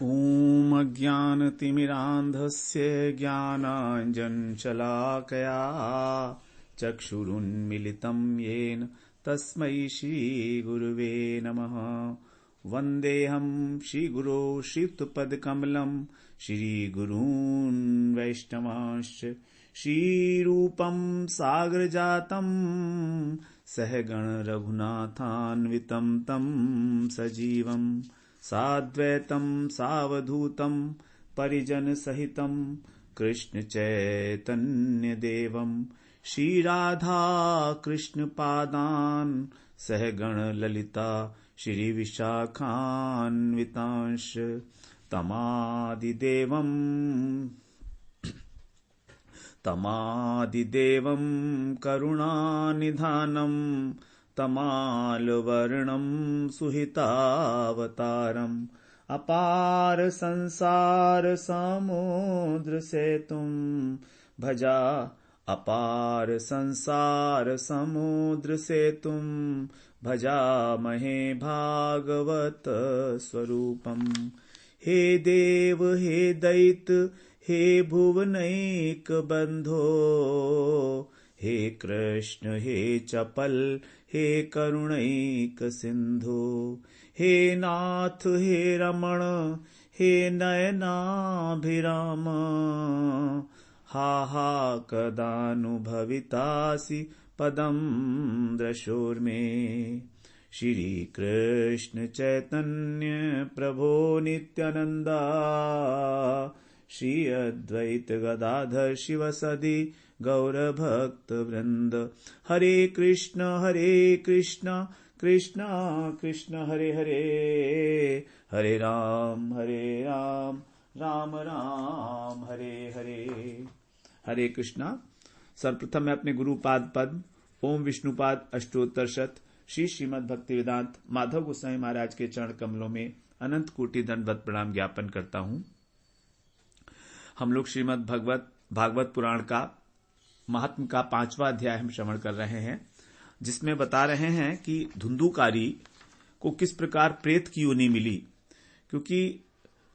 ॐ अज्ञानतिमिरान्धस्य ज्ञानाञ्जनशलाकया चक्षुरुन्मिलितं येन तस्मै श्रीगुरुवे नमः। वन्देऽहं श्रीगुरो श्रीयुतपदकमलं श्रीगुरून् वैष्णवांश्च श्रीरूपं सागरजातं सहगण रघुनाथान्वितं तं सजीवं साद्वैतं सावधूतं परिजनसहितं कृष्ण चैतन्यदेवं श्रीराधा कृष्णपादान् सहगण ललिता श्रीविशाखान्वितांश तमादिदेवं करुणानिधानं तमालवर्णं सुहितावतारम् अपार संसार समुद्र सेतुं भजा अपार संसार समुद्र सेतुं भजामहे भागवत स्वरूपम्। हे देव हे दैत हे भुवनैक बंधो हे कृष्ण हे चपल हे करुणैक सिंधु हे नाथ हे रमण हे नयनाभिराम हा कदानुभवितासि पदं दशोर्मे। श्री कृष्ण चैतन्य प्रभो नित्यानंदा श्री अद्वैत गदाधर शिवसदि गौरभक्त वृंद। हरे कृष्ण कृष्ण कृष्ण हरे हरे हरे राम राम राम हरे हरे। हरे कृष्णा। सर्वप्रथम मैं अपने गुरुपाद पद ओम विष्णुपाद अष्टोत्तर शत श्री श्रीमद् भक्ति वेदांत माधव गोसाई महाराज के चरण कमलों में अनंत कोटि दंडवत प्रणाम ज्ञापन करता हूं। हम लोग श्रीमद् भागवत पुराण का महात्म का 5वां अध्याय हम श्रवण कर रहे हैं, जिसमें बता रहे हैं कि धुंधुकारी को किस प्रकार प्रेत की योनि मिली, क्योंकि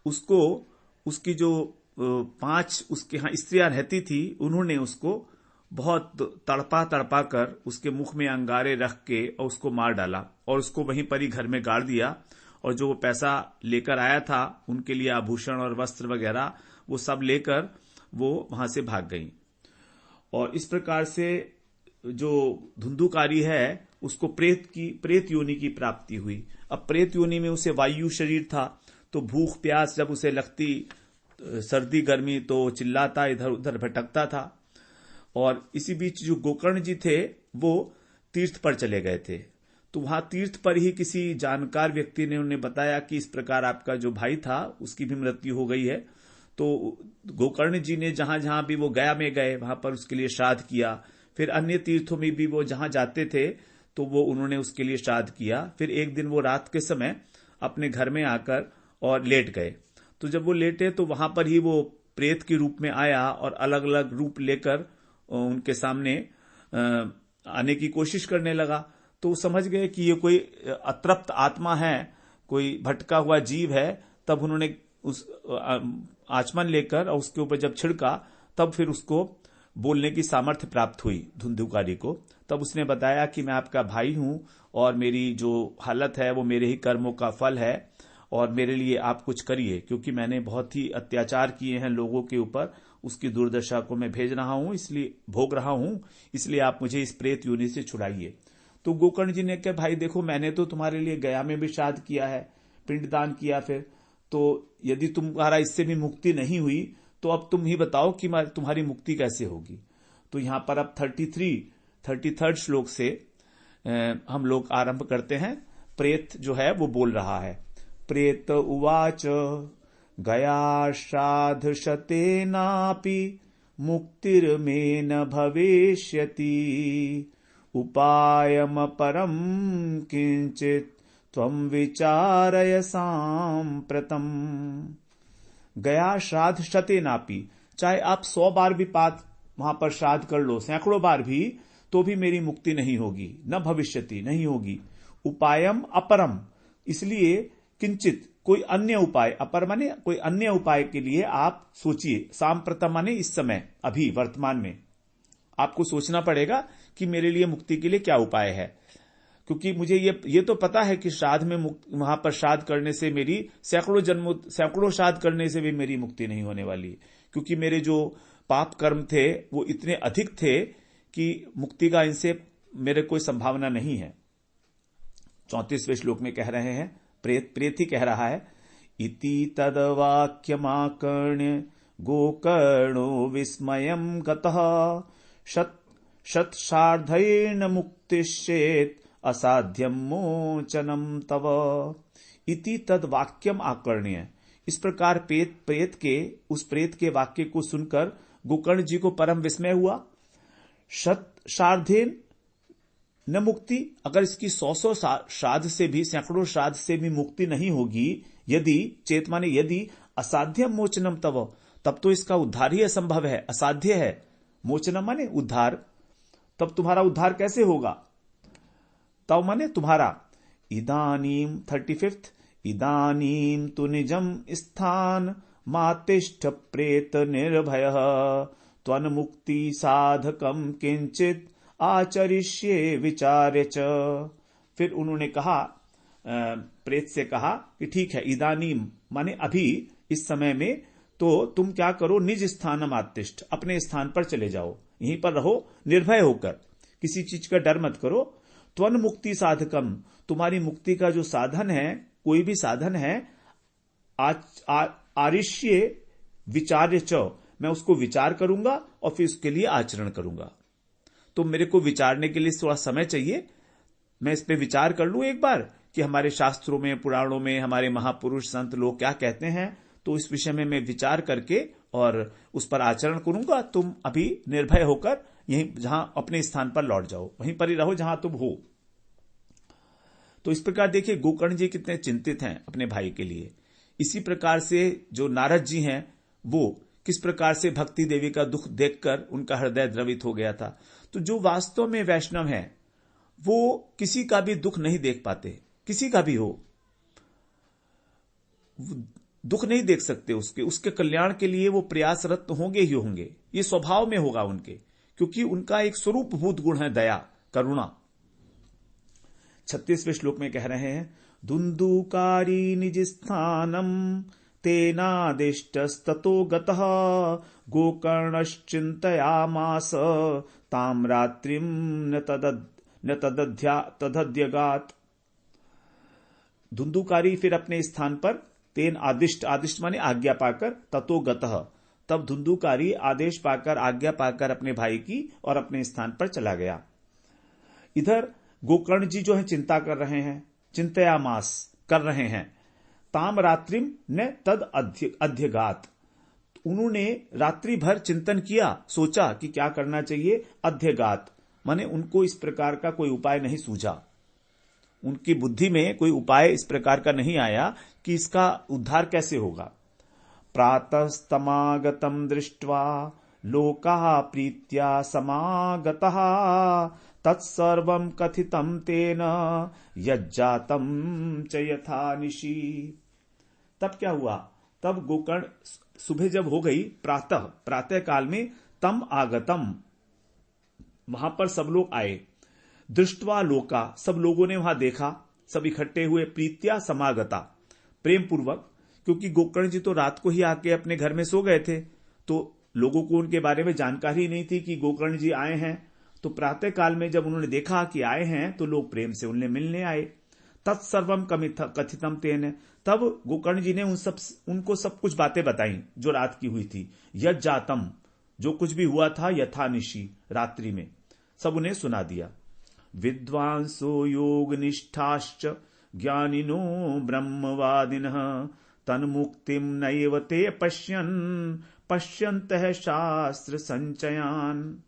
उसको उसकी जो 5 उसके यहाँ स्त्रियां रहती थी, उन्होंने उसको बहुत तड़पा कर उसके मुख में अंगारे रख के और उसको मार डाला और उसको वहीं पर ही घर में गाड़ दिया। और जो वो पैसा लेकर आया था उनके लिए आभूषण और वस्त्र वगैरह वो सब लेकर वो वहां से भाग गई। और इस प्रकार से जो धुंधुकारी है उसको प्रेत योनि की प्राप्ति हुई। अब प्रेत योनि में उसे वायु शरीर था, तो भूख प्यास जब उसे लगती, सर्दी गर्मी, तो चिल्लाता, इधर उधर भटकता था। और इसी बीच जो गोकर्ण जी थे वो तीर्थ पर चले गए थे, तो वहां तीर्थ पर ही किसी जानकार व्यक्ति ने उन्हें बताया कि इस प्रकार आपका जो भाई था उसकी भी मृत्यु हो गई है। तो गोकर्ण जी ने जहां जहां भी वो गया में गए वहां पर उसके लिए श्राद्ध किया। फिर अन्य तीर्थों में भी वो जहां जाते थे तो वो उन्होंने उसके लिए श्राद्ध किया। फिर एक दिन वो रात के समय अपने घर में आकर और लेट गए। तो जब वो लेटे तो वहां पर ही वो प्रेत के रूप में आया और अलग अलग रूप लेकर उनके सामने आने की कोशिश करने लगा। तो वो समझ गए कि ये कोई अतृप्त आत्मा है, कोई भटका हुआ जीव है। तब उन्होंने उस आचमन लेकर और उसके ऊपर जब छिड़का, तब फिर उसको बोलने की सामर्थ्य प्राप्त हुई धुंधुकारी को। तब उसने बताया कि मैं आपका भाई हूं और मेरी जो हालत है वो मेरे ही कर्मों का फल है और मेरे लिए आप कुछ करिए, क्योंकि मैंने बहुत ही अत्याचार किए हैं लोगों के ऊपर, उसकी दुर्दशा को मैं भेज रहा हूं, इसलिए भोग रहा हूं, इसलिए आप मुझे इस प्रेत योनि से छुड़ाइए। तो गोकर्ण जी ने कहा, भाई देखो, मैंने तो तुम्हारे लिए गया में भी श्राद्ध किया है, पिंडदान किया, फिर तो यदि तुम्हारा इससे भी मुक्ति नहीं हुई तो अब तुम ही बताओ कि तुम्हारी मुक्ति कैसे होगी। तो यहां पर अब 33rd श्लोक से हम लोग आरंभ करते हैं। प्रेत जो है वो बोल रहा है। प्रेत उवाच गया श्राद्ध शतेनापि मुक्तिर्मे न भविष्यति उपायमपरं किंचित त्वं विचारय सांप्रतम। गया श्राद्ध शतेनापि, चाहे आप 100 बार भी वहां पर श्राद्ध कर लो, सैकड़ों बार भी, तो भी मेरी मुक्ति नहीं होगी, न भविष्यति, नहीं होगी। उपायम अपरम, इसलिए किंचित, कोई अन्य उपाय, अपर माने कोई अन्य उपाय के लिए आप सोचिए। सांप्रतम माने इस समय, अभी वर्तमान में आपको सोचना पड़ेगा कि मेरे लिए मुक्ति के लिए क्या उपाय है। क्योंकि मुझे ये तो पता है कि श्राद्ध में वहां पर श्राद्ध करने से मेरी सैकड़ों श्राद्ध करने से भी मेरी मुक्ति नहीं होने वाली, क्योंकि मेरे जो पाप कर्म थे वो इतने अधिक थे कि मुक्ति का इनसे मेरे कोई संभावना नहीं है। 34वें श्लोक में कह रहे हैं, प्रेत ही कह रहा है, इति तद्वाक्यमाकर्ण्य गोकर्णो विस्मयं गतः शतशार्धैर्न मुक्तिश्चेत् असाध्यम मोचनम तव। इति तद वाक्यम आकर्ण्य, इस प्रकार उस प्रेत के वाक्य को सुनकर गोकर्ण जी को परम विस्मय हुआ। शतशार्धेन न मुक्ति, अगर इसकी 100 श्राद्ध से भी, सैकड़ों श्राद्ध से भी मुक्ति नहीं होगी, यदि चेत माने यदि, असाध्यम मोचनम तब तो इसका उद्धार ही असंभव है, असाध्य है। मोचनम माने उद्धार, तब तुम्हारा उद्धार कैसे होगा? तब माने तुम्हारा। इदानीम 35, इदानीम तु निजम स्थान मातिष्ठ प्रेत निर्भय त्वन्मुक्ति साधकम किंचित आचरिष्ये विचार्य च। फिर उन्होंने कहा, प्रेत से कहा कि ठीक है, इदानीम माने अभी, इस समय में तो तुम क्या करो, निज स्थानम आतिष्ठ, अपने स्थान पर चले जाओ, यहीं पर रहो निर्भय होकर, किसी चीज का डर मत करो। त्वन मुक्ति साधकम, तुम्हारी मुक्ति का जो साधन है, कोई भी साधन है, आरिष्ये विचार्य च, मैं उसको विचार करूंगा और फिर उसके लिए आचरण करूंगा। तो मेरे को विचारने के लिए थोड़ा समय चाहिए, मैं इस पे विचार कर लूं एक बार कि हमारे शास्त्रों में, पुराणों में हमारे महापुरुष संत लोग क्या कहते हैं, तो इस विषय में मैं विचार करके और उस पर आचरण करूंगा। तुम अभी निर्भय होकर यहीं, जहां अपने स्थान पर लौट जाओ, वहीं पर ही रहो जहां तुम हो। तो इस प्रकार देखिए गोकर्ण जी कितने चिंतित हैं अपने भाई के लिए। इसी प्रकार से जो नारद जी हैं, वो किस प्रकार से भक्ति देवी का दुख देखकर उनका हृदय द्रवित हो गया था। तो जो वास्तव में वैष्णव है, वो किसी का भी दुख नहीं देख पाते, किसी का भी हो, दुख नहीं देख सकते, उसके कल्याण के लिए वो प्रयासरत होंगे ही होंगे, ये स्वभाव में होगा उनके, क्योंकि उनका एक स्वरूपभूत गुण है दया, करुणा। 36वें श्लोक में कह रहे हैं, दुंदुकारी निज स्थानम तेनादिष्टस्ततो गतः गोकर्णश्चिन्तयामास ताम रात्रिम न तदध्यगात। धुंधुकारी फिर अपने स्थान पर, तेन आदिष्ट माने आज्ञा पाकर, ततो गतः, तब धुंधुकारी आदेश पाकर, आज्ञा पाकर अपने भाई की और अपने स्थान पर चला गया। इधर गोकर्ण जी जो है चिंता कर रहे हैं, चिंतयामास कर रहे हैं। ताम रात्रिम न तद अध्यगात, उन्होंने रात्रि भर चिंतन किया, सोचा कि क्या करना चाहिए। अध्यगात माने उनको इस प्रकार का कोई उपाय नहीं सूझा, उनकी बुद्धि में कोई उपाय इस प्रकार का नहीं आया कि इसका उद्धार कैसे होगा। प्रातस्तमागतम दृष्ट्वा लोकाः प्रीत्या समागतः तत्सर्वं कथितं तेन यज्जातं च यथा निशि। तब क्या हुआ, तब गोकर्ण, सुबह जब हो गई, प्रातः काल में, तम आगतम, वहां पर सब लोग आए। दृष्टवा लोका, सब लोगों ने वहां देखा, सब इकट्ठे हुए। प्रीत्या समागता, प्रेम पूर्वक, क्योंकि गोकर्ण जी तो रात को ही आके अपने घर में सो गए थे, तो लोगों को उनके बारे में जानकारी नहीं थी कि गोकर्ण जी आए हैं। तो प्रातः काल में जब उन्होंने देखा कि आए हैं, तो लोग प्रेम से उन्हें मिलने आए। तत्सर्वम कथितम तेन, तब गोकर्ण जी ने उनको सब कुछ बातें बताई जो रात की हुई थी। यज्जातम, जो कुछ भी हुआ था, यथा निशि, रात्रि में सब उन्हें सुना दिया। विद्वांसो योग निष्ठाश्च ज्ञानिनो ब्रह्मवादिनः तन्मुक्तिम नैव ते पश्यन्तः शास्त्र संचयान।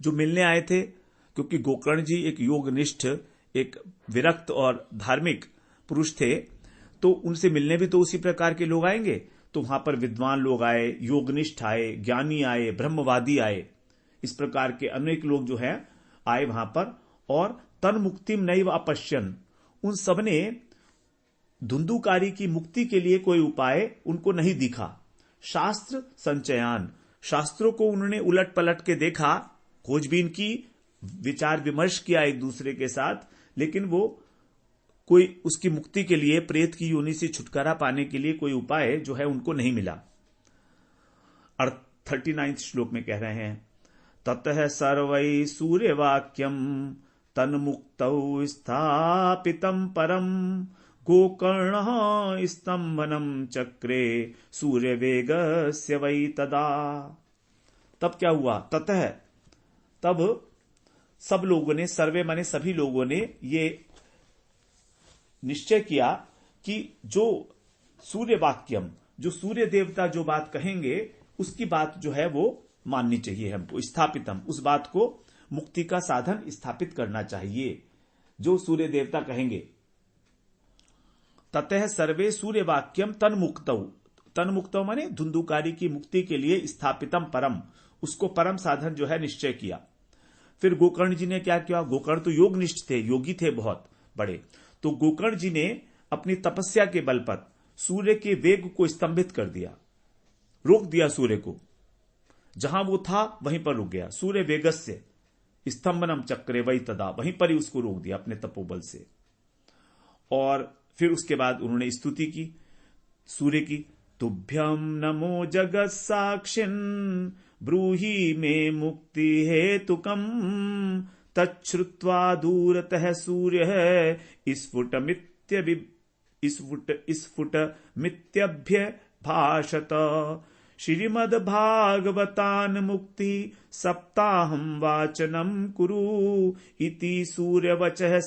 जो मिलने आए थे, क्योंकि गोकर्ण जी एक योगनिष्ठ, एक विरक्त और धार्मिक पुरुष थे, तो उनसे मिलने भी तो उसी प्रकार के लोग आएंगे। तो वहां पर विद्वान लोग आए, योगनिष्ठ आए, ज्ञानी आए, ब्रह्मवादी आए, इस प्रकार के अनेक लोग जो है आए वहां पर। और तन मुक्तिम नैव अपश्यन, उन सबने धुंधुकारी की मुक्ति के लिए कोई उपाय उनको नहीं दिखा। शास्त्र संचयान, शास्त्रों को उन्होंने उलट पलट के देखा, खोजबीन की, विचार विमर्श किया एक दूसरे के साथ, लेकिन वो कोई उसकी मुक्ति के लिए, प्रेत की योनि से छुटकारा पाने के लिए कोई उपाय जो है उनको नहीं मिला। 39 श्लोक में कह रहे हैं, ततः सर्वै सूर्यवाक्यम तन्मुक्तौ स्थापितं परम गोकर्ण स्तंभनम चक्रे सूर्यवेगस्य वै तदा। तब क्या हुआ? ततः, तब सब लोगों ने, सर्वे माने सभी लोगों ने ये निश्चय किया कि जो सूर्य वाक्यम, जो सूर्य देवता जो बात कहेंगे उसकी बात जो है वो माननी चाहिए हमको। स्थापितम, उस बात को, मुक्ति का साधन स्थापित करना चाहिए जो सूर्य देवता कहेंगे। ततः सर्वे सूर्य वाक्यम तन्मुक्तौ, तन्मुक्तौ माने धुंधुकारी की मुक्ति के लिए स्थापितम परम, उसको परम साधन जो है निश्चय किया। फिर गोकर्ण जी ने क्या किया? गोकर्ण तो योगनिष्ठ थे, योगी थे बहुत बड़े, तो गोकर्ण जी ने अपनी तपस्या के बल पर सूर्य के वेग को स्तंभित कर दिया, रोक दिया सूर्य को, जहां वो था वहीं पर रुक गया। सूर्य वेगस्य स्तंभनम चक्रे वै तदा, वहीं पर ही उसको रोक दिया अपने तपोबल से। और फिर उसके बाद उन्होंने स्तुति की सूर्य की, तुभ्यम नमो जगत साक्षिन् ब्रूहि में मुक्ति हेतुकम तच्छ्रुत्वा दूरतः सूर्य स्फुटमित्यभ्य भाषत। श्रीमद्भागवतान् मुक्ति सप्ताहं वाचनं कुरु इति सूर्यवचः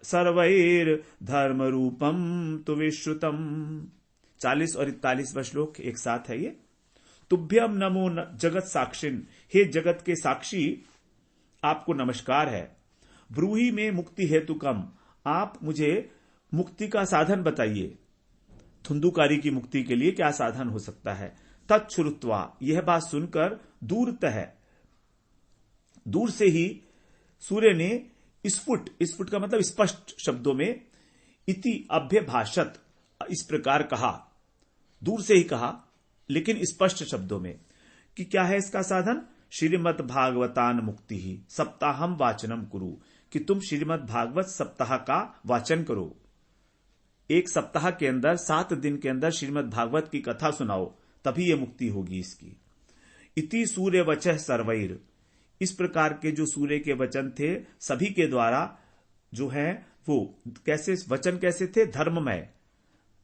सर्वैर्धर्म रूपम तु विश्रुतम। 40 और 41वां श्लोक एक साथ है ये। तुभ्यम नमो जगत साक्षिन, हे जगत के साक्षी आपको नमस्कार है। ब्रूहि में मुक्ति हेतुकम, आप मुझे मुक्ति का साधन बताइए। धुंधुकारी की मुक्ति के लिए क्या साधन हो सकता है? तच्छ्रुत्वा, यह बात सुनकर दूरतः, दूर से ही सूर्य ने स्फुट, स्फुट का मतलब स्पष्ट शब्दों में, इति अभ्यभाषत, इस प्रकार कहा, दूर से ही कहा लेकिन स्पष्ट शब्दों में कि क्या है इसका साधन? श्रीमद् भागवतान मुक्ति ही सप्ताहम वाचनम कुरु, कि तुम श्रीमद् भागवत सप्ताह का वाचन करो। एक सप्ताह के अंदर 7 दिन के अंदर श्रीमद् भागवत की कथा सुनाओ, तभी यह मुक्ति होगी इसकी। इति सूर्य वचः सर्वैर, इस प्रकार के जो सूर्य के वचन थे सभी के द्वारा जो है वो कैसे वचन कैसे थे? धर्ममय,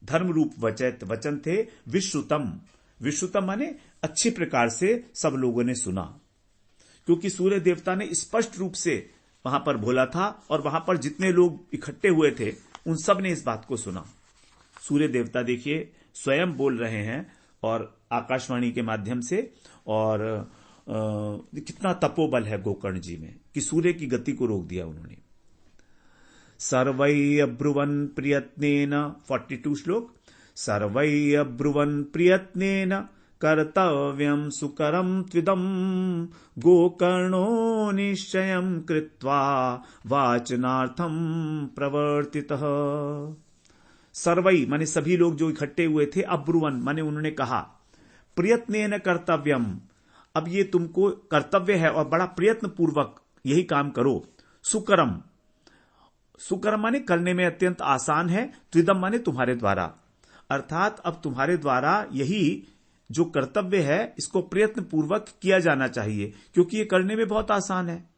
धर्म रूप वचन थे। विश्रुतम, विश्रुतम माने अच्छी प्रकार से सब लोगों ने सुना, क्योंकि सूर्य देवता ने स्पष्ट रूप से वहां पर बोला था और वहां पर जितने लोग इकट्ठे हुए थे उन सब ने इस बात को सुना। सूर्य देवता देखिए स्वयं बोल रहे हैं और आकाशवाणी के माध्यम से, और कितना तपोबल है गोकर्ण जी में कि सूर्य की गति को रोक दिया उन्होंने। सर्वै अब्रुवन् प्रयत्नेन, 42 श्लोक, सर्वै अब्रुवन् प्रयत्नेन कर्तव्यं सुकरं त्विदं गोकर्णो निश्चयं कृत्वा वाचनार्थं प्रवर्तितः। सर्वै माने सभी लोग जो इकट्ठे हुए थे, अब्रुवन माने उन्होंने कहा, प्रयत्नेन कर्तव्यम, अब ये तुमको कर्तव्य है और बड़ा प्रयत्न पूर्वक यही काम करो। सुकरम, सुकरम माने करने में अत्यंत आसान है, त्विदम माने तुम्हारे द्वारा, अर्थात अब तुम्हारे द्वारा यही जो कर्तव्य है इसको प्रयत्न पूर्वक किया जाना चाहिए, क्योंकि ये करने में बहुत आसान है।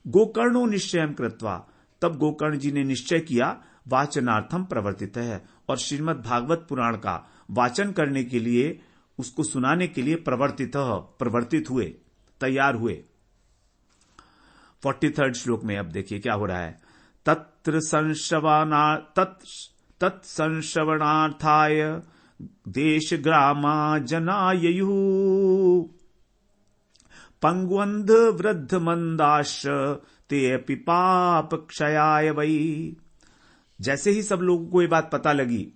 गोकर्णो निश्चयं कृत्वा, तब गोकर्ण जी ने निश्चय किया, वाचनार्थम प्रवर्तित है, और श्रीमद् भागवत पुराण का वाचन करने के लिए, उसको सुनाने के लिए प्रवर्तित हुए, तैयार हुए। 43rd श्लोक में अब देखिए क्या हो रहा है। तत्संश्रवणार्थाय देश ग्रामा जनाययुः पंगुवंध वृद्ध मंदाश ते अपि पाप क्षयाय वै। जैसे ही सब लोगों को ये बात पता लगी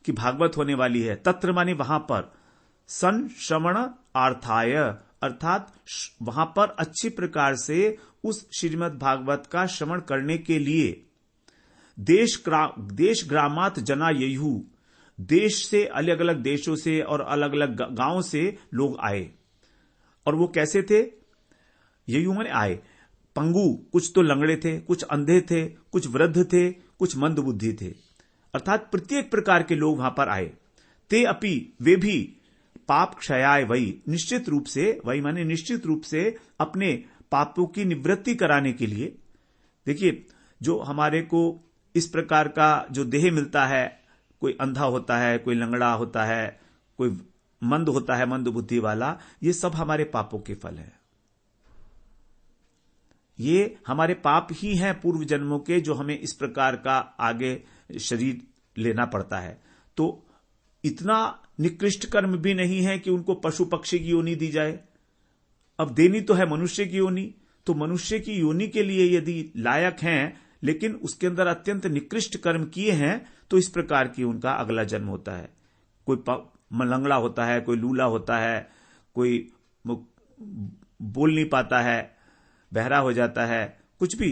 कि भागवत होने वाली है, तत्र माने वहां पर, संश्रवण अर्थाय अर्थात वहां पर अच्छी प्रकार से उस श्रीमद् भागवत का श्रवण करने के लिए, देश ग्रामात जना ययू, देश से अलग अलग देशों से और अलग अलग गांवों से लोग आए। और वो कैसे थे? ययू माने आए। पंगु, कुछ तो लंगड़े थे, कुछ अंधे थे, कुछ वृद्ध थे, कुछ मंद बुद्धि थे, अर्थात प्रत्येक प्रकार के लोग वहां पर आए। ते अपि, वे भी, पाप क्षयाय वही, निश्चित रूप से, वही माने निश्चित रूप से अपने पापों की निवृत्ति कराने के लिए। देखिए, जो हमारे को इस प्रकार का जो देह मिलता है, कोई अंधा होता है, कोई लंगड़ा होता है, कोई मंद होता है, मंद बुद्धि वाला, ये सब हमारे पापों के फल है। ये हमारे पाप ही हैं पूर्व जन्मों के, जो हमें इस प्रकार का आगे शरीर लेना पड़ता है। तो इतना निकृष्ट कर्म भी नहीं है कि उनको पशु पक्षी की योनि दी जाए। अब देनी तो है मनुष्य की योनि, तो मनुष्य की योनि के लिए यदि लायक हैं, लेकिन उसके अंदर अत्यंत निकृष्ट कर्म किए हैं, तो इस प्रकार की उनका अगला जन्म होता है। कोई लंगड़ा होता है, कोई लूला होता है, कोई बोल नहीं पाता है, बहरा हो जाता है, कुछ भी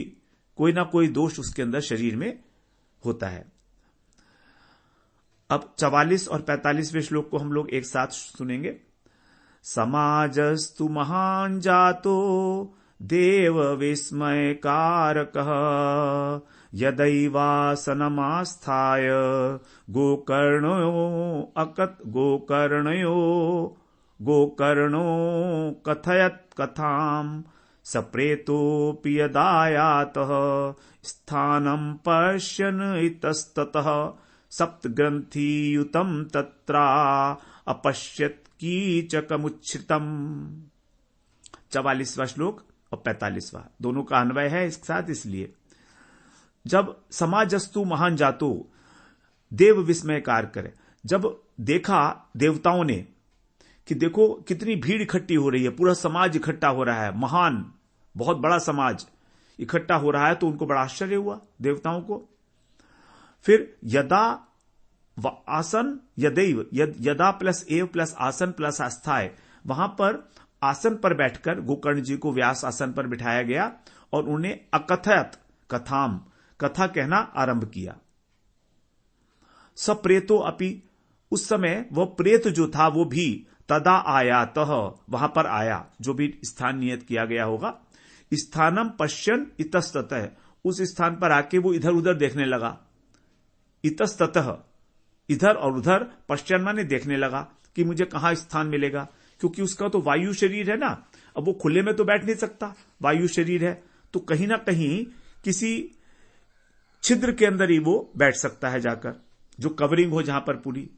कोई ना कोई दोष उसके अंदर शरीर में होता है। अब 44 और 45वें श्लोक को हम लोग एक साथ सुनेंगे। समाजस्तु महान जातो देव विस्मय कारकः यदैवासनमास्थाय गोकर्णो कथयत् कथाम् सप्रेतोऽपि यदायातः स्थानं पश्यन् इतस्ततः सप्तग्रंथियुतं तत्रा अपश्यत् कीचकमुच्छ्रितम्। 44वां श्लोक और 45वां दोनों का अन्वय है एक साथ। इसलिए जब समाजस्तु महान जातो, देव विस्मयकार करे, जब देखा देवताओं ने कि देखो कितनी भीड़ इकट्ठी हो रही है, पूरा समाज इकट्ठा हो रहा है, महान बहुत बड़ा समाज इकट्ठा हो रहा है, तो उनको बड़ा आश्चर्य हुआ देवताओं को। फिर यदा आसन यदैव, यदा प्लस एव प्लस आसन प्लस आस्थाय, वहां पर आसन पर बैठकर गोकर्ण जी को व्यास आसन पर बिठाया गया और उन्हें अकथयत कथाम, कथा कहना आरंभ किया। सप्रेतो अपि, उस समय वह प्रेत जो था वो भी तदा आयातः, वहां पर आया, जो भी स्थान नियत किया गया होगा। स्थानम पश्यन इतस्ततः, उस स्थान पर आके वो इधर उधर देखने लगा। इतस्ततः, इधर और उधर, पश्चन माने देखने लगा कि मुझे कहां स्थान मिलेगा, क्योंकि उसका तो वायु शरीर है ना, अब वो खुले में तो बैठ नहीं सकता, वायु शरीर है, तो कहीं ना कहीं किसी छिद्र के अंदर ही वो बैठ सकता है जाकर, जो कवरिंग हो जहां पर पूरी।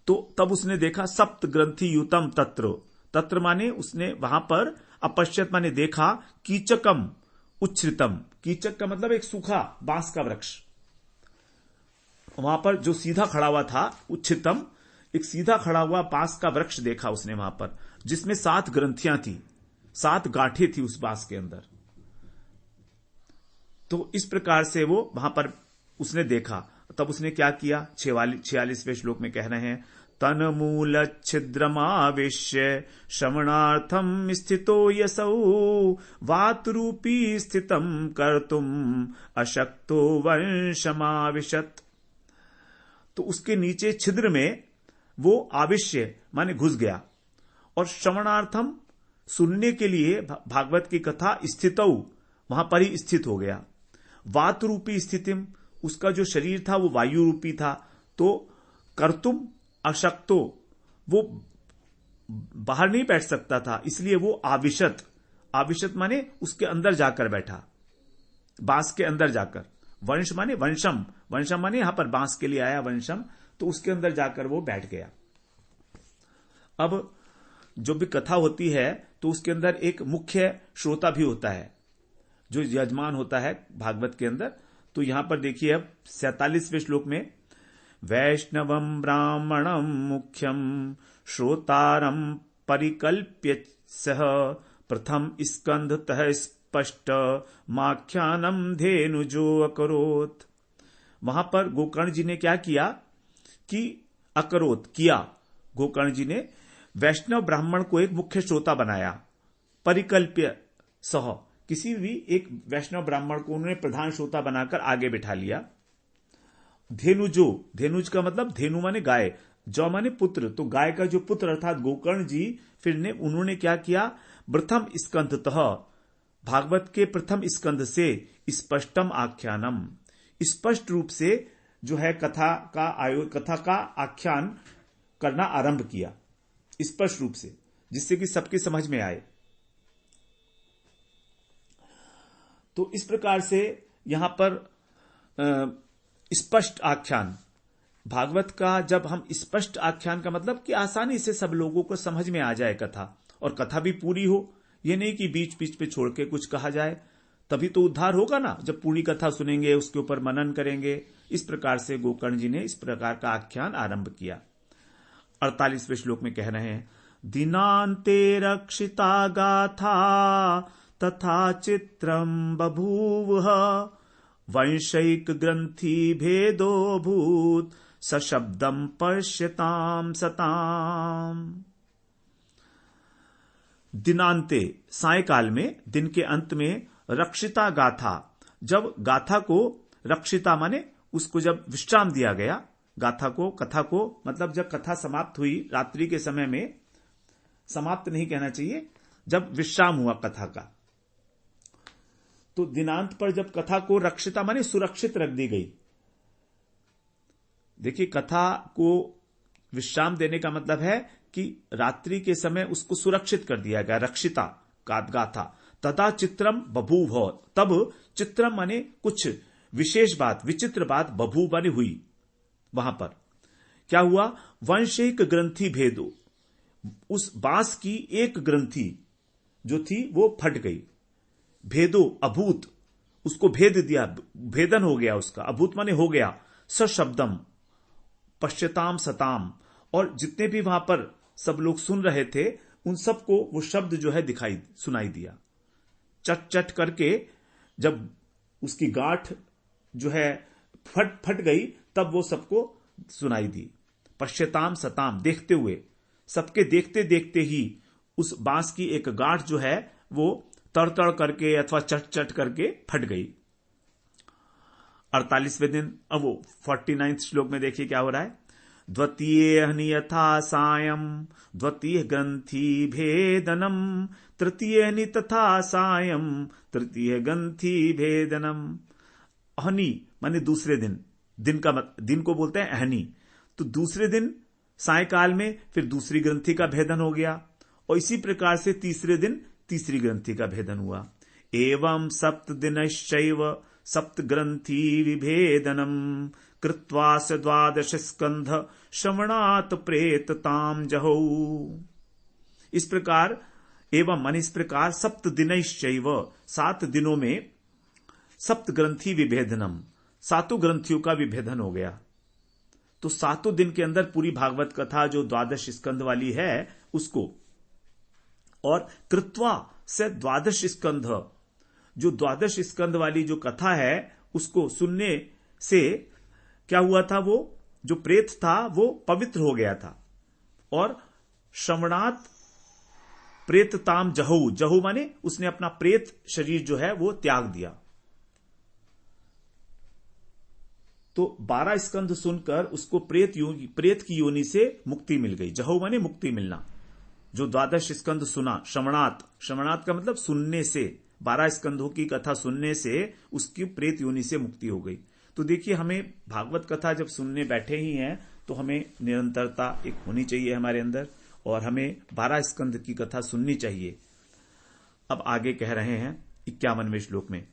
तो तब उसने देखा सप्त ग्रंथि युतम तत्र, तत्र माने उसने वहां पर, अपश्यत माने देखा, कीचकम उच्छ्रितम, कीचक का मतलब एक सूखा बांस का वृक्ष, वहां पर जो सीधा खड़ा हुआ था, उच्छ्रितम, एक सीधा खड़ा हुआ बांस का वृक्ष देखा उसने वहां पर, जिसमें 7 ग्रंथियां थी, 7 गांठें थी उस बांस के अंदर। तो इस प्रकार से वो वहां पर उसने देखा। तब उसने क्या किया, 46वें श्लोक में कह रहे हैं, तन मूल छिद्रमाविश्य श्रवणार्थम स्थितो यसौ वात रूपी स्थितम कर्तुम अशक्तो वंशमाविशत। तो उसके नीचे छिद्र में वो आविश्य माने घुस गया, और श्रवणार्थम सुनने के लिए भागवत की कथा स्थितौ, वहां पर ही स्थित हो गया। वात रूपी स्थितिम, उसका जो शरीर था वो वायु रूपी था, तो कर्तुम अशक्तो, वो बाहर नहीं बैठ सकता था, इसलिए वो आविशत, आविशत माने उसके अंदर जाकर बैठा, बांस के अंदर जाकर। वंश माने वंशम, वंशम माने यहां पर बांस के लिए आया वंशम, तो उसके अंदर जाकर वो बैठ गया। अब जो भी कथा होती है तो उसके अंदर एक मुख्य श्रोता भी होता है, जो यजमान होता है भागवत के अंदर। तो यहां पर देखिए अब 47वें श्लोक में, वैष्णवम ब्राह्मणम मुख्यम श्रोतारम परिकल्प्य सह प्रथम स्कंधतः स्पष्ट माख्यानम धेनुजो अकरोत। वहां पर गोकर्ण जी ने क्या किया कि अकरोत किया, गोकर्ण जी ने वैष्णव ब्राह्मण को एक मुख्य श्रोता बनाया, परिकल्प्य सह, किसी भी एक वैष्णव ब्राह्मण को उन्होंने प्रधान श्रोता बनाकर आगे बिठा लिया। धेनुज का मतलब धेनु माने गाय, जौ माने पुत्र, तो गाय का जो पुत्र अर्थात गोकर्ण जी फिर उन्होंने क्या किया, प्रथम स्कंधतः, भागवत के प्रथम स्कंध से स्पष्टम आख्यानम, स्पष्ट रूप से जो है कथा का आख्यान करना आरंभ किया, स्पष्ट रूप से, जिससे कि सबके समझ में आए। तो इस प्रकार से यहां पर स्पष्ट आख्यान, भागवत का जब हम स्पष्ट आख्यान का मतलब कि आसानी से सब लोगों को समझ में आ जाए कथा, और कथा भी पूरी हो, ये नहीं कि बीच बीच पे छोड़ के कुछ कहा जाए, तभी तो उद्धार होगा ना, जब पूरी कथा सुनेंगे, उसके ऊपर मनन करेंगे। इस प्रकार से गोकर्ण जी ने इस प्रकार का आख्यान आरंभ किया। 48वें श्लोक में कह रहे हैं, दिनांते रक्षिता गाथा तथा चित्रम बभूव वंशैक ग्रंथि भेदो भूत सशब्दम पश्यताम सताम। दिनांते सायकाल में, दिन के अंत में, रक्षिता गाथा, जब गाथा को, रक्षिता माने उसको जब विश्राम दिया गया, गाथा को, कथा को, मतलब जब कथा समाप्त हुई रात्रि के समय में, समाप्त नहीं कहना चाहिए, जब विश्राम हुआ कथा का, तो दिनांत पर जब कथा को रक्षिता माने सुरक्षित रख दी गई। देखिए, कथा को विश्राम देने का मतलब है कि रात्रि के समय उसको सुरक्षित कर दिया गया, रक्षिता गाथा। तथा चित्रम बभूव, तब चित्रम माने कुछ विशेष बात, विचित्र बात, बभूव माने हुई। वहां पर क्या हुआ, वंशैक ग्रंथि भेदो, उस बांस की एक ग्रंथि जो थी वो फट गई, भेदो अभूत, उसको भेद दिया, भेदन हो गया उसका, अभूत माने हो गया, सशब्दम पश्यताम सताम, और जितने भी वहां पर सब लोग सुन रहे थे उन सबको वो शब्द जो है सुनाई दिया। चट चट करके जब उसकी गांठ जो है फट गई, तब वो सबको सुनाई दी। पश्यताम सताम, देखते हुए, सबके देखते देखते ही उस बांस की एक गांठ जो है वो तड़तड़ करके अथवा चट चट करके फट गई। 48वें दिन, अब वो 49 श्लोक में देखिए क्या हो रहा है, द्वितीय यथा सायं द्वितीय ग्रंथि भेदनम तृतीय नि तथा सायं तृतीय ग्रंथि भेदनम। अहनी माने दूसरे दिन, दिन को बोलते हैं अहनी, तो दूसरे दिन सायकाल में फिर दूसरी ग्रंथि का भेदन हो गया, और इसी प्रकार से तीसरे दिन तीसरी ग्रंथि का भेदन हुआ। एवं सप्त दिनश्चैव सप्त ग्रंथि विभेदनम कृत्वा स द्वादश स्कंध श्रवणात् प्रेतताम जहौ। इस प्रकार, एवं मन इस प्रकार, सप्त दिनश्चैव, 7 दिनों में, सप्त ग्रंथि विभेदनम, 7 ग्रंथियों का विभेदन हो गया। तो 7 दिन के अंदर पूरी भागवत कथा जो 12 स्कंध वाली है उसको, और कृत्वा से 12 स्कंध, जो 12 स्कंध वाली जो कथा है उसको सुनने से क्या हुआ था, वो जो प्रेत था वो पवित्र हो गया था, और श्रवणात् प्रेतताम जहु, जहु माने उसने अपना प्रेत शरीर जो है वो त्याग दिया। तो 12 स्कंध सुनकर उसको प्रेत की योनि से मुक्ति मिल गई। जहु माने मुक्ति मिलना। जो 12 स्कंध सुना, श्रवणात् का मतलब सुनने से, 12 स्कंधों की कथा सुनने से उसकी प्रेत योनि से मुक्ति हो गई। तो देखिए, हमें भागवत कथा जब सुनने बैठे ही हैं तो हमें निरंतरता एक होनी चाहिए हमारे अंदर, और हमें 12 स्कंध की कथा सुननी चाहिए। अब आगे कह रहे हैं 51वें श्लोक में,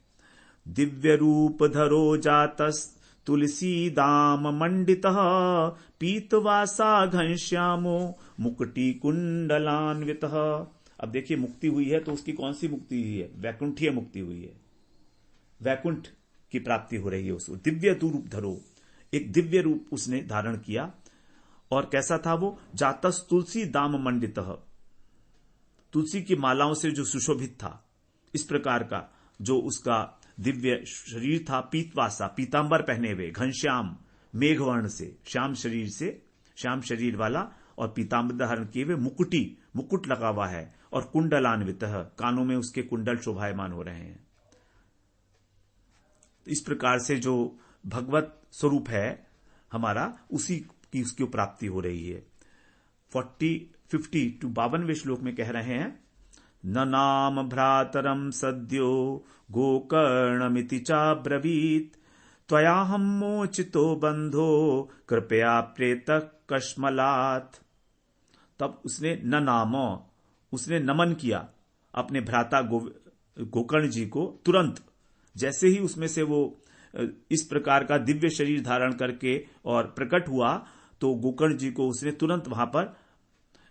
दिव्य रूप धरो जातस तुलसी दाम मंडितः पीतवासा घनश्यामो मुकुटी कुंडलान्वितः। अब देखिए, मुक्ति हुई है तो उसकी कौन सी मुक्ति हुई है, वैकुंठीय मुक्ति हुई है, वैकुंठ की प्राप्ति हो रही है उसको। दिव्य रूप धरो, एक दिव्य रूप उसने धारण किया, और कैसा था वो, जातस तुलसी दाम मंडितः, तुलसी की मालाओं से जो सुशोभित था, इस प्रकार का जो उसका दिव्य शरीर था, पीतवासा, पीतांबर पहने हुए, घनश्याम, मेघवर्ण से, श्याम शरीर वाला, और पीतांबर धारण किए हुए, मुकुटी मुकुट लगा हुआ है और कुंडलान्वितः, कानों में उसके कुंडल शोभायमान हो रहे हैं। इस प्रकार से जो भगवत स्वरूप है हमारा, उसी की उसकी प्राप्ति हो रही है। 50 to 52वें श्लोक में कह रहे हैं, न नाम भ्रातरम सद्यो गोकर्णमिति चाब्रवीत त्वयाहं मोचितो बंधो कृपया प्रेतः कश्मलात्। तब उसने न नाम, उसने नमन किया अपने भ्राता गोकर्ण जी को। तुरंत जैसे ही उसमें से वो इस प्रकार का दिव्य शरीर धारण करके और प्रकट हुआ, तो गोकर्ण जी को उसने तुरंत वहां पर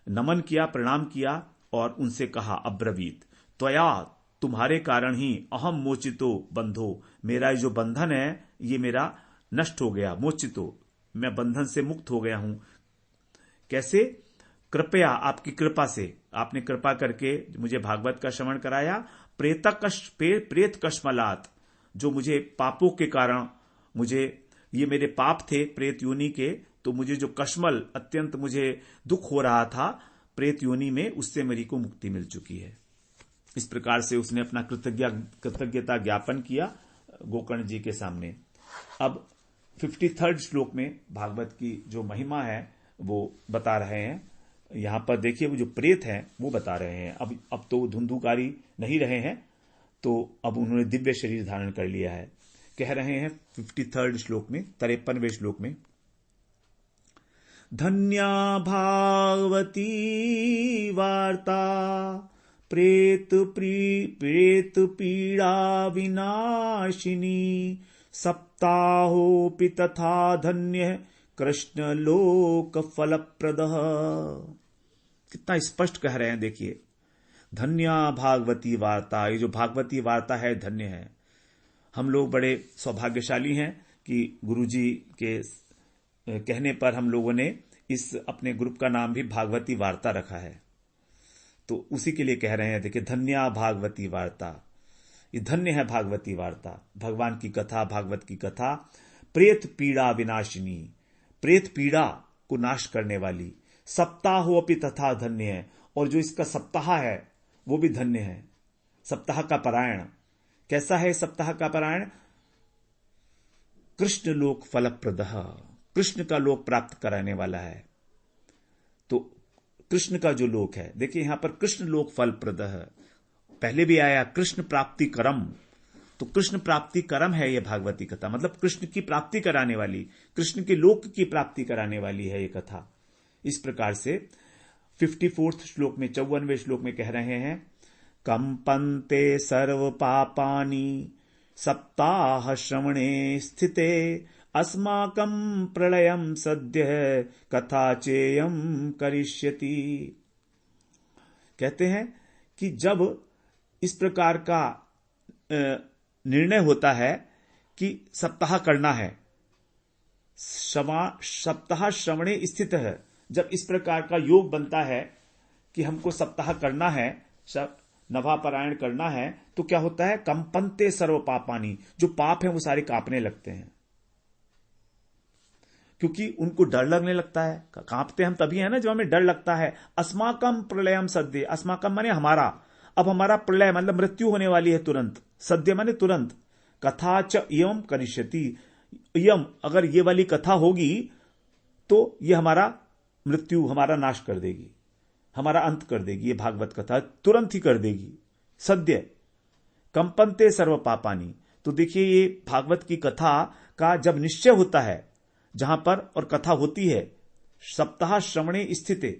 नमन किया, प्रणाम किया और उनसे कहा, अब्रवीत त्वया, तुम्हारे कारण ही अहम मोचितो बंधो, मेरा जो बंधन है ये मेरा नष्ट हो गया। मोचितो, मैं बंधन से मुक्त हो गया हूं। कैसे? कृपया, आपकी कृपा से, आपने कृपा करके मुझे भागवत का श्रवण कराया। प्रेत कश्मलात, जो मुझे पापों के कारण, मुझे ये मेरे पाप थे प्रेत योनि के, तो मुझे जो कश्मल अत्यंत मुझे दुख हो रहा था प्रेत योनि में, उससे मेरी को मुक्ति मिल चुकी है। इस प्रकार से उसने अपना कृतज्ञता ज्ञापन किया गोकर्ण जी के सामने। अब 53rd श्लोक में भागवत की जो महिमा है वो बता रहे हैं। यहां पर देखिए, वो जो प्रेत हैं वो बता रहे हैं। अब तो धुंधुकारी नहीं रहे हैं, तो अब उन्होंने दिव्य शरीर धारण कर लिया है। कह रहे हैं 53rd श्लोक में, 53वें श्लोक में, धन्या भागवती वार्ता प्रेत पीड़ा विनाशिनी सप्ताहोऽपि तथा धन्य कृष्ण लोक फलप्रदः। कितना स्पष्ट कह रहे हैं, देखिए, धन्या भागवती वार्ता, ये जो भागवती वार्ता है धन्य है। हम लोग बड़े सौभाग्यशाली हैं कि गुरुजी के कहने पर हम लोगों ने इस अपने ग्रुप का नाम भी भागवती वार्ता रखा है। तो उसी के लिए कह रहे हैं, देखिए, धन्या भागवती वार्ता, ये धन्य है भागवती वार्ता, भगवान की कथा, भागवत की कथा। प्रेत पीड़ा विनाशिनी, प्रेत पीड़ा को नाश करने वाली। सप्ताहोऽपि तथा धन्य है, और जो इसका सप्ताह है वो भी धन्य है। सप्ताह का पारायण कैसा है? सप्ताह का पारायण कृष्ण लोक फलप्रदः, कृष्ण का लोक प्राप्त कराने वाला है। तो कृष्ण का जो लोक है, देखिए यहां पर कृष्ण लोक फलप्रदः, पहले भी आया कृष्ण प्राप्ति करम, तो कृष्ण प्राप्ति करम है यह भागवती कथा, मतलब कृष्ण की प्राप्ति कराने वाली, कृष्ण के लोक की प्राप्ति कराने वाली है यह कथा। इस प्रकार से 54th श्लोक में, 54वें श्लोक में कह रहे हैं, कंपन्ते सर्व पापानि सप्ताह श्रवणे स्थिते अस्माकं प्रलयं सद्य कथा चेयं करिष्यति। कहते हैं कि जब इस प्रकार का निर्णय होता है कि सप्ताह करना है, सप्ताह श्रवणे स्थित है, जब इस प्रकार का योग बनता है कि हमको सप्ताह करना है, नवापारायण करना है, तो क्या होता है? कंपन्ते सर्व पापानि, जो पाप है वो सारे कांपने लगते हैं, क्योंकि उनको डर लगने लगता है। कांपते हम तभी है ना जब हमें डर लगता है। अस्माकम प्रलयम सद्य, अस्माकम माने हमारा, अब हमारा प्रलय मतलब मृत्यु होने वाली है तुरंत, सद्य माने तुरंत। कथा च इयम करिष्यति, यम अगर ये वाली कथा होगी तो ये हमारा मृत्यु, हमारा नाश कर देगी, हमारा अंत कर देगी। ये भागवत कथा तुरंत ही कर देगी। सद्य कंपन्ते सर्व पापानि, तो देखिए ये भागवत की कथा का जब निश्चय होता है, जहां पर और कथा होती है सप्ताह श्रवणे स्थिते,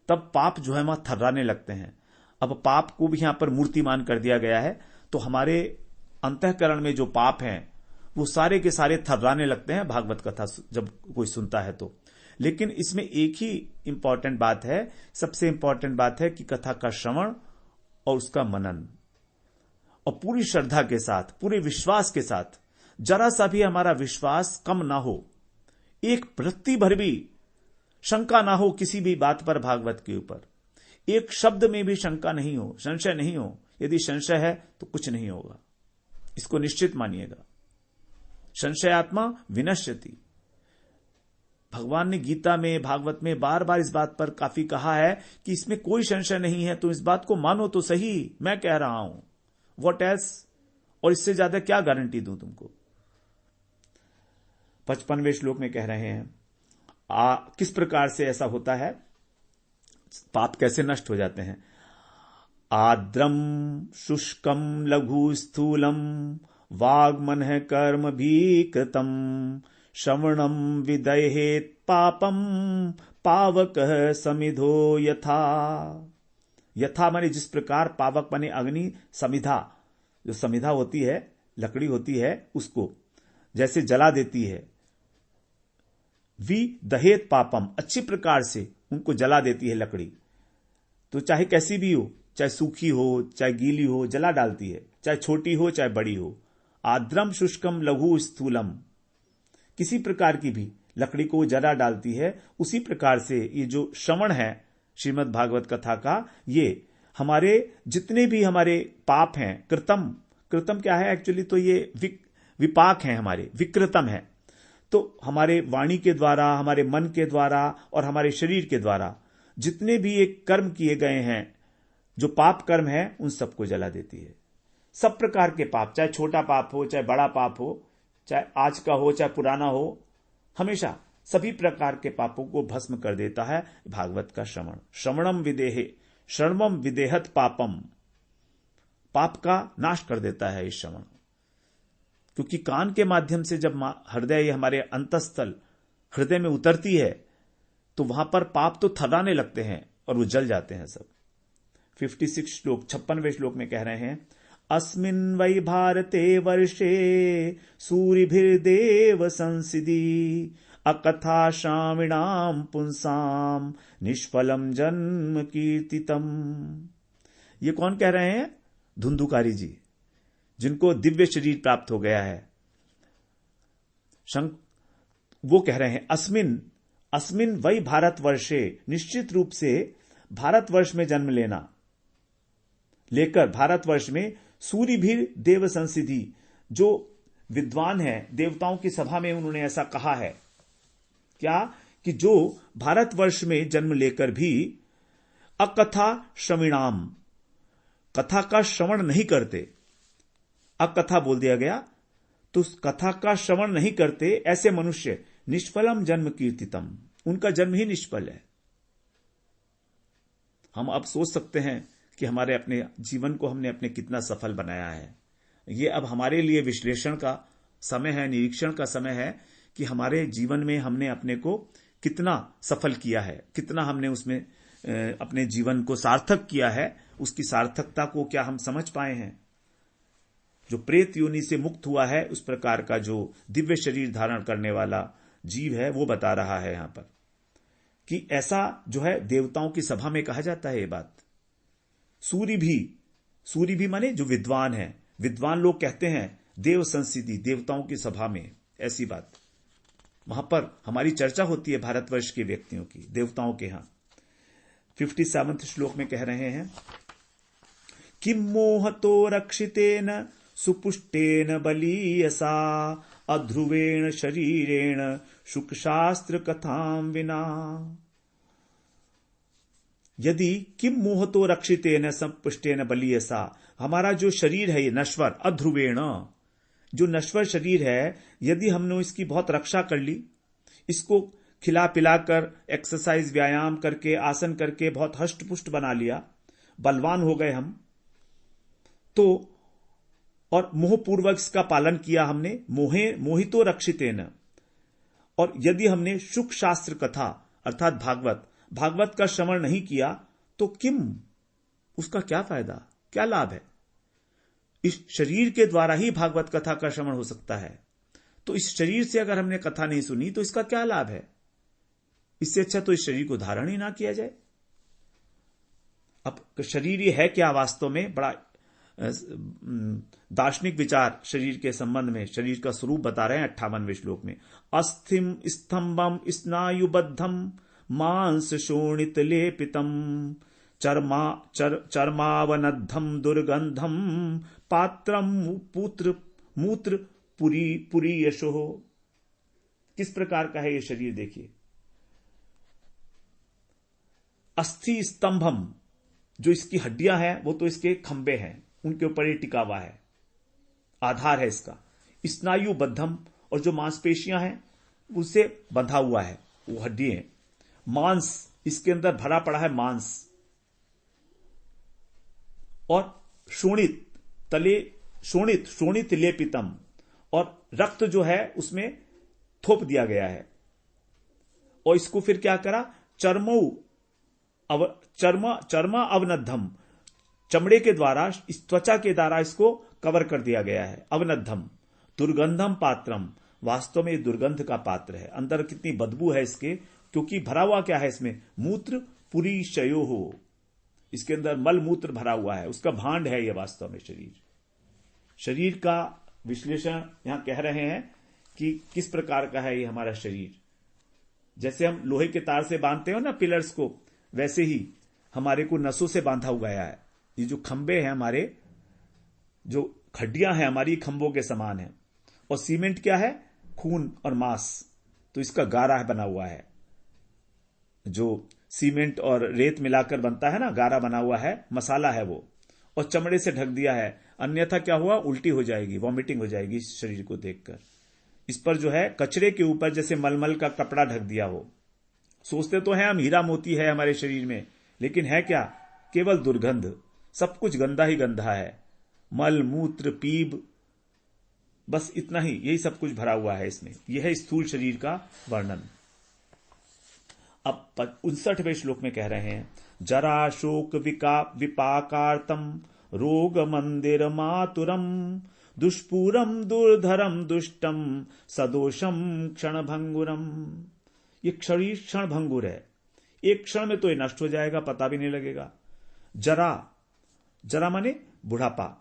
तब पाप जो है वहां थर्राने लगते हैं। अब पाप को भी यहां पर मूर्तिमान कर दिया गया है, तो हमारे अंतःकरण में जो पाप हैं वो सारे के सारे थर्राने लगते हैं भागवत कथा जब कोई सुनता है तो। लेकिन इसमें एक ही इंपॉर्टेंट बात है, सबसे इंपॉर्टेंट बात है कि कथा का श्रवण और उसका मनन, और पूरी श्रद्धा के साथ, पूरे विश्वास के साथ, जरा सा भी हमारा विश्वास कम ना हो, एक प्रति भर भी शंका ना हो किसी भी बात पर, भागवत के ऊपर एक शब्द में भी शंका नहीं हो, संशय नहीं हो। यदि संशय है तो कुछ नहीं होगा, इसको निश्चित मानिएगा। संशयात्मा विनश्यति, भगवान ने गीता में, भागवत में बार बार इस बात पर काफी कहा है कि इसमें कोई संशय नहीं है, तो इस बात को मानो तो सही, मैं कह रहा हूं, व्हाट एल्स, और इससे ज्यादा क्या गारंटी दूं तुमको। 55वें श्लोक में कह रहे हैं किस प्रकार से ऐसा होता है, पाप कैसे नष्ट हो जाते हैं। आद्रम शुष्कम लघु स्थूलम वाग्मन कर्म भी कृतम श्रवणम विदयेत पापम पावक समिधो यथा। यथा माने जिस प्रकार, पावक माने अग्नि, समिधा जो समिधा होती है, लकड़ी होती है, उसको जैसे जला देती है। विदहेत पापम, अच्छी प्रकार से उनको जला देती है लकड़ी, तो चाहे कैसी भी हो, चाहे सूखी हो चाहे गीली हो, जला डालती है, चाहे छोटी हो चाहे बड़ी हो। आद्रम शुष्कम लघु स्थूलम, किसी प्रकार की भी लकड़ी को जला डालती है। उसी प्रकार से ये जो श्रवण है श्रीमद् भागवत कथा का, ये हमारे जितने भी हमारे पाप हैं, कृतम क्या है एक्चुअली, तो ये विपाक हैं हमारे, विकृतम है। तो हमारे वाणी के द्वारा, हमारे मन के द्वारा और हमारे शरीर के द्वारा जितने भी एक कर्म किए गए हैं, जो पाप कर्म है, उन सबको जला देती है। सब प्रकार के पाप, चाहे छोटा पाप हो चाहे बड़ा पाप हो, चाहे आज का हो चाहे पुराना हो, हमेशा सभी प्रकार के पापों को भस्म कर देता है भागवत का श्रवण। श्रवणम विदेहे, श्रवणम विदेहत पापम, पाप का नाश कर देता है इस श्रवण। क्योंकि कान के माध्यम से जब हृदय, हमारे अंतस्थल हृदय में उतरती है, तो वहां पर पाप तो थर्राने लगते हैं और वो जल जाते हैं सब। 56 श्लोक 56वें श्लोक में कह रहे हैं, अस्मिन् वै भारते वर्षे सूरिभिर्देव संसिदि अकथा श्राविणाम पुंसाम निष्फलम जन्म कीर्तितम। ये कौन कह रहे हैं? धुंधुकारी जी, जिनको दिव्य शरीर प्राप्त हो गया है। वो कह रहे हैं अस्मिन वही भारतवर्षे, निश्चित रूप से भारतवर्ष में जन्म लेकर भारतवर्ष में सूर्य भी देव संसिधि, जो विद्वान है देवताओं की सभा में उन्होंने ऐसा कहा है क्या, कि जो भारतवर्ष में जन्म लेकर भी अकथा श्रविणाम, कथा का श्रवण नहीं करते, अकथा बोल दिया गया, तो उस कथा का श्रवण नहीं करते, ऐसे मनुष्य निष्फलम जन्म कीर्तितम, उनका जन्म ही निष्फल है। हम अब सोच सकते हैं कि हमारे अपने जीवन को हमने अपने कितना सफल बनाया है। ये अब हमारे लिए विश्लेषण का समय है, निरीक्षण का समय है कि हमारे जीवन में हमने अपने को कितना सफल किया है, कितना हमने उसमें अपने जीवन को सार्थक किया है, उसकी सार्थकता को क्या हम समझ पाए हैं। जो प्रेत योनि से मुक्त हुआ है, उस प्रकार का जो दिव्य शरीर धारण करने वाला जीव है, वो बता रहा है यहां पर कि ऐसा जो है देवताओं की सभा में कहा जाता है ये बात। सूर्य भी माने जो विद्वान है, विद्वान लोग कहते हैं देव संसिधि, देवताओं की सभा में, ऐसी बात वहां पर हमारी चर्चा होती है भारतवर्ष के व्यक्तियों की, देवताओं के यहां। 57वें श्लोक में कह रहे हैं, किम मोहतो रक्षितेन सुपुष्टेन बलीयसा अध्रुवेण शरीरेण शुकशास्त्र कथाम विना। यदि किम मोहतो रक्षितेन सुपुष्टेन बलीयसा, हमारा जो शरीर है ये नश्वर, अध्रुवेण, जो नश्वर शरीर है, यदि हमने इसकी बहुत रक्षा कर ली, इसको खिला पिलाकर एक्सरसाइज व्यायाम करके आसन करके बहुत हष्ट पुष्ट बना लिया, बलवान हो गए हम, तो और मोहपूर्वक इसका पालन किया हमने, मोहितो रक्षितेन, और यदि हमने शुक शास्त्र कथा अर्थात भागवत का श्रवण नहीं किया, तो किम, उसका क्या फायदा, क्या लाभ है। इस शरीर के द्वारा ही भागवत कथा का श्रवण हो सकता है, तो इस शरीर से अगर हमने कथा नहीं सुनी तो इसका क्या लाभ है। इससे अच्छा तो इस शरीर को धारण ही ना किया जाए। अब शरीर ये है क्या वास्तव में, बड़ा दार्शनिक विचार शरीर के संबंध में, शरीर का स्वरूप बता रहे हैं 58वें श्लोक में। अस्थिम स्तंभम स्नायुबद्धम मांस शोणित लेपितम चर्मावनद्धम दुर्गंधम पात्रम मूत्र पुरी यशो। किस प्रकार का है ये शरीर देखिए, अस्थि स्तंभम, जो इसकी हड्डियां हैं वो तो इसके खंबे हैं, उनके ऊपर ये टिका हुआ है, आधार है इसका। स्नायु बद्धम, और जो मांसपेशियां हैं उससे बंधा हुआ है वो हड्डी है। मांस, इसके अंदर भरा पड़ा है मांस। और शोणित, तले शोणित लेपितम, और रक्त जो है उसमें थोप दिया गया है। और इसको फिर क्या करा, चर्म अवनद्धम, चमड़े के द्वारा, इस त्वचा के द्वारा इसको कवर कर दिया गया है। अवनद्धम दुर्गंधम पात्रम, वास्तव में ये दुर्गंध का पात्र है। अंदर कितनी बदबू है इसके, क्योंकि भरा हुआ क्या है इसमें, मूत्र पुरी शयो हो, इसके अंदर मल मूत्र भरा हुआ है, उसका भांड है ये वास्तव में शरीर। शरीर का विश्लेषण यहां कह रहे हैं कि किस प्रकार का है ये हमारा शरीर। जैसे हम लोहे के तार से बांधते हो ना पिलर्स को, वैसे ही हमारे को नसों से बांधा हुआ है। ये जो खंबे हैं हमारे, जो हड्डियां हैं हमारी, खंभों के समान है। और सीमेंट क्या है, खून और मांस, तो इसका गारा बना हुआ है। जो सीमेंट और रेत मिलाकर बनता है ना, गारा बना हुआ है, मसाला है वो। और चमड़े से ढक दिया है, अन्यथा क्या हुआ, उल्टी हो जाएगी, वॉमिटिंग हो जाएगी इस शरीर को देखकर। इस पर जो है कचरे के ऊपर जैसे मलमल का कपड़ा ढक दिया हो। सोचते तो हैं हम हीरा मोती है हमारे शरीर में, लेकिन है क्या, केवल दुर्गंध। सब कुछ गंदा ही गंदा है, मल मूत्र पीब, बस इतना ही, यही सब कुछ भरा हुआ है इसमें। यह है स्थूल शरीर का वर्णन। अब 59वें श्लोक में कह रहे हैं, जरा शोक विपाकार्तम रोग मंदिर मातुरम दुष्पूरम दुर्धरम दुष्टम सदोषम क्षण भंगुरम। ये शरीर क्षण भंगुर है, एक क्षण में तो ये नष्ट हो जाएगा, पता भी नहीं लगेगा। जरा माने बुढ़ापा।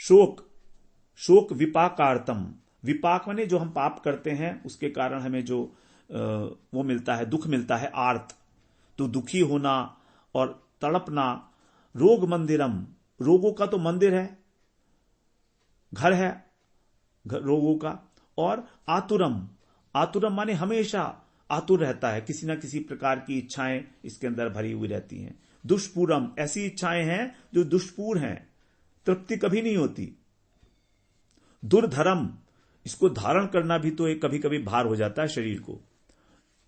शोक विपाकार्तम, विपाक माने जो हम पाप करते हैं उसके कारण हमें जो वो मिलता है, दुख मिलता है, आर्त, तो दुखी होना और तड़पना। रोग मंदिरम, रोगों का तो मंदिर है, घर है रोगों का। और आतुरम माने हमेशा आतुर रहता है, किसी ना किसी प्रकार की इच्छाएं इसके अंदर भरी हुई रहती हैं। दुष्पूरम, ऐसी इच्छाएं हैं जो दुष्पूर हैं, तृप्ति कभी नहीं होती। दुर्धरम, इसको धारण करना भी तो एक कभी कभी भार हो जाता है शरीर को।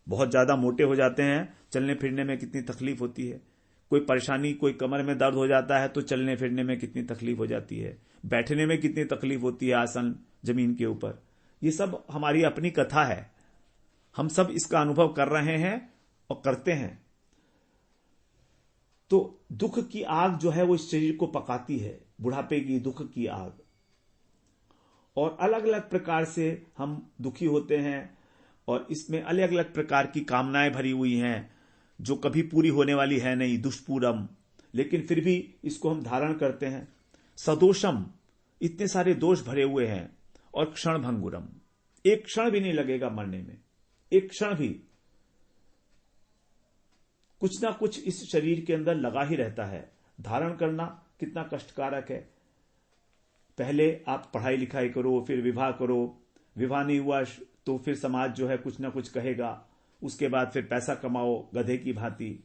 बहुत ज्यादा मोटे हो जाते हैं, चलने फिरने में कितनी तकलीफ होती है। कोई परेशानी, कोई कमर में दर्द हो जाता है तो चलने फिरने में कितनी तकलीफ हो जाती है, बैठने में कितनी तकलीफ होती है आसन जमीन के ऊपर। ये सब हमारी अपनी कथा है, हम सब इसका अनुभव कर रहे हैं और करते हैं। तो दुख की आग जो है वो इस शरीर को पकाती है, बुढ़ापे की दुख की आग। और अलग अलग प्रकार से हम दुखी होते हैं, और इसमें अलग अलग प्रकार की कामनाएं भरी हुई हैं जो कभी पूरी होने वाली है नहीं, दुष्पूरम, लेकिन फिर भी इसको हम धारण करते हैं। सदोषम, इतने सारे दोष भरे हुए हैं। और क्षण भंगुरम, एक क्षण भी नहीं लगेगा मरने में, एक क्षण भी। कुछ ना कुछ इस शरीर के अंदर लगा ही रहता है। धारण करना कितना कष्टकारक है। पहले आप पढ़ाई लिखाई करो, फिर विवाह करो, विवाह नहीं हुआ तो फिर समाज जो है कुछ ना कुछ कहेगा। उसके बाद फिर पैसा कमाओ गधे की भांति,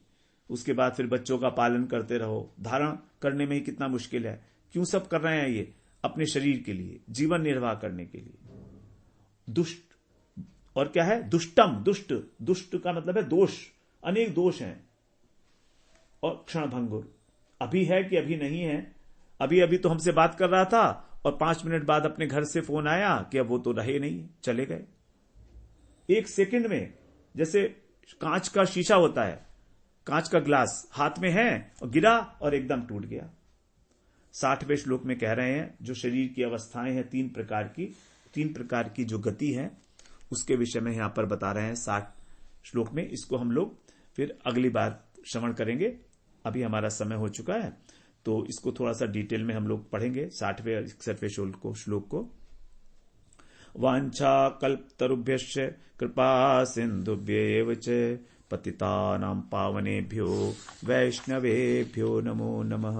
उसके बाद फिर बच्चों का पालन करते रहो। धारण करने में ही कितना मुश्किल है। क्यों सब कर रहे हैं ये? अपने शरीर के लिए, जीवन निर्वाह करने के लिए। दुष्ट, और क्या है? दुष्टम, दुष्ट, दुष्ट का मतलब है दोष, अनेक दोष हैं। और क्षण भंगुर, अभी है कि अभी नहीं है। अभी अभी तो हमसे बात कर रहा था और 5 मिनट बाद अपने घर से फोन आया कि अब वो तो रहे नहीं, चले गए। एक सेकंड में, जैसे कांच का शीशा होता है, कांच का ग्लास हाथ में है और गिरा और एकदम टूट गया। 60वें श्लोक में कह रहे हैं जो शरीर की अवस्थाएं हैं 3 प्रकार की जो गति है उसके विषय में यहां पर बता रहे हैं 60 श्लोक में। इसको हम लोग फिर अगली बार श्रवण करेंगे। अभी हमारा समय हो चुका है तो इसको थोड़ा सा डिटेल में हम लोग पढ़ेंगे 60वें और 61वें श्लोक को। वांछा कल्पतरुभ्यश्च कृपा सिन्धुभ्येव च पतितानां पावनेभ्यो वैष्णवेभ्यो नमो नमः।